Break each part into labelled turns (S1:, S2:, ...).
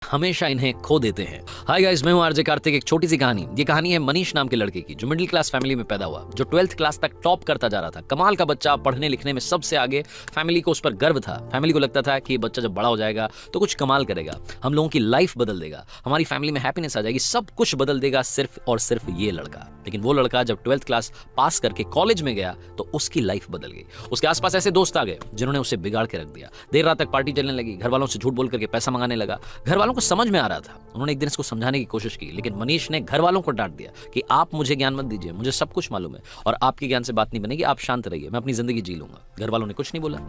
S1: हमेशा इन्हें खो देते हैं। हाय गाइस, मैं हूं आरजे कार्तिक। एक छोटी सी कहानी। ये कहानी है मनीष नाम के लड़के की, जो मिडिल क्लास फैमिली में पैदा हुआ, जो 12th क्लास तक टॉप करता जा रहा था। कमाल का बच्चा, पढ़ने लिखने में सबसे आगे। फैमिली को उस पर गर्व था। फैमिली को लगता था कि ये बच्चा जब बड़ा हो जाएगा तो कुछ कमाल करेगा, हम लोगों की लाइफ बदल देगा, हमारी फैमिली में हैप्पीनेस आ जाएगी, सब कुछ बदल देगा सिर्फ और सिर्फ ये लड़का। लेकिन वो लड़का जब 12th क्लास पास करके कॉलेज में गया तो उसकी लाइफ बदल गई। उसके आसपास ऐसे दोस्त आ गए जिन्होंने उसे बिगाड़ के रख दिया। देर रात तक पार्टी चलने लगी, घर वालों से झूठ बोल करके पैसा मंगाने लगा। घर वालों को समझ में आ रहा था। उन्होंने एक दिन इसको समझाने की कोशिश की, लेकिन मनीष ने घर वालों को डांट दिया कि आप मुझे ज्ञान मत दीजिए, मुझे सब कुछ मालूम है और आपके ज्ञान से बात नहीं बनेगी, आप शांत रहिए, मैं अपनी जिंदगी जी लूंगा। घर वालों ने कुछ नहीं बोला।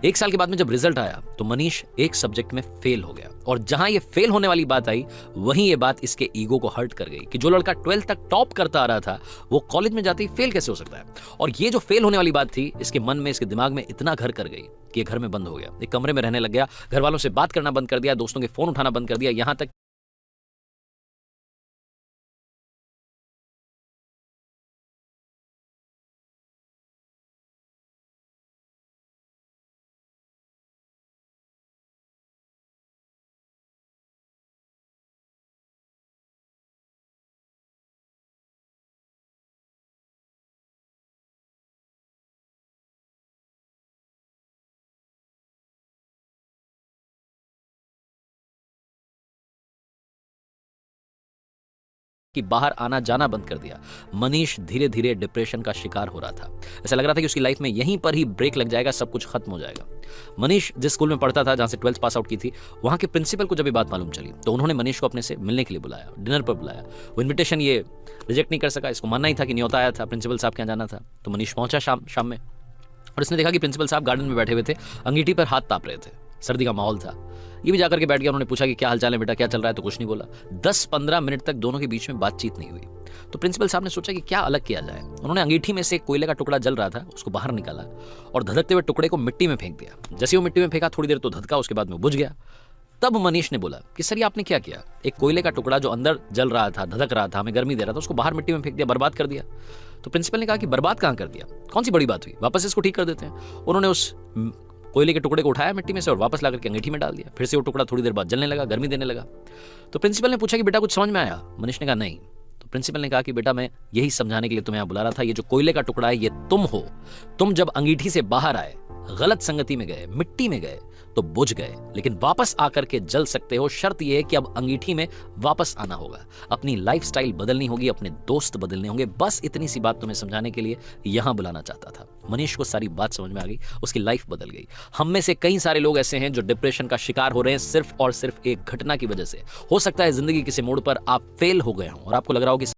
S1: 1 साल के बाद में जब रिजल्ट आया तो मनीष एक सब्जेक्ट में फेल हो गया, और जहां ये फेल होने वाली बात आई वहीं ये बात इसके ईगो को हर्ट कर गई कि जो लड़का 12th तक टॉप करता आ रहा था वो कॉलेज में जाते ही फेल कैसे हो सकता है। और ये जो फेल होने वाली बात थी इसके मन में, इसके दिमाग में इतना घर कर गई कि ये घर में बंद हो गया, एक कमरे में रहने लग गया, घर वालों से बात करना बंद कर दिया, दोस्तों के फोन उठाना बंद कर दिया, यहां तक कि बाहर आना जाना बंद कर दिया। मनीष धीरे धीरे डिप्रेशन का शिकार हो रहा था। ऐसा लग रहा था कि उसकी लाइफ में यहीं पर ही ब्रेक लग जाएगा, सब कुछ खत्म हो जाएगा। मनीष जिस स्कूल में पढ़ता था, जहां से 12th पास आउट की थी, वहां के प्रिंसिपल को जब ये बात मालूम चली तो उन्होंने मनीष को अपने से मिलने के लिए बुलाया, डिनर पर बुलाया। वो इन्विटेशन ये रिजेक्ट नहीं कर सका, इसको मानना ही था कि न्योता आया था, प्रिंसिपल साहब के यहाँ जाना था। तो मनीष पहुंचा शाम में, और इसने देखा कि प्रिंसिपल साहब गार्डन में बैठे हुए थे, अंगीठी पर हाथ ताप रहे थे, सर्दी का माहौल था। ये भी जाकर के बैठ गया। उन्होंने पूछा कि क्या हालचाल है बेटा, क्या चल रहा है, तो कुछ नहीं बोला। 10-15 मिनट तक दोनों के बीच में बातचीत नहीं हुई। तो प्रिंसिपल साहब ने सोचा कि क्या अलग किया जाए। उन्होंने अंगीठी में से एक कोयले का टुकड़ा जल रहा था, उसको बाहर निकाला और धधकते हुए टुकड़े को मिट्टी में फेंक दिया। जैसे वो मिट्टी में फेंका, थोड़ी देर तो धधका, उसके बाद में बुझ गया। तब मनीष ने बोला कि सर ये आपने क्या किया, एक कोयले का टुकड़ा जो अंदर जल रहा था, धधक रहा था, हमें गर्मी दे रहा था, उसको बाहर मिट्टी में फेंक दिया, बर्बाद कर दिया। तो प्रिंसिपल ने कहा कि बर्बाद कहाँ कर दिया, कौन सी बड़ी बात हुई, वापस इसको ठीक कर देते हैं। उन्होंने उस कोयले के टुकड़े को उठाया मिट्टी में से और वापस लाकर के अंगीठी में डाल दिया। फिर से वो टुकड़ा थोड़ी देर बाद जलने लगा, गर्मी देने लगा। तो प्रिंसिपल ने पूछा कि बेटा कुछ समझ में आया। मनीष ने कहा नहीं। तो प्रिंसिपल ने कहा कि बेटा मैं यही समझाने के लिए तुम्हें यहाँ बुला रहा था, ये जो कोयले का टुकड़ा है ये तुम हो। तुम जब अंगीठी से बाहर आए, गलत संगति में गए, मिट्टी में गए तो बुझ गए, लेकिन वापस आकर के जल सकते हो। शर्त यह है कि अब अंगीठी में वापस आना होगा, अपनी लाइफस्टाइल बदलनी होगी, अपने दोस्त बदलने होंगे। बस इतनी सी बात तुम्हें समझाने के लिए यहां बुलाना चाहता था। मनीष को सारी बात समझ में आ गई, उसकी लाइफ बदल गई। हम में से कई सारे लोग ऐसे हैं जो डिप्रेशन का शिकार हो रहे हैं सिर्फ और सिर्फ एक घटना की वजह से। हो सकता है जिंदगी किसी मोड़ पर आप फेल हो गए हों और आपको लग रहा हो कि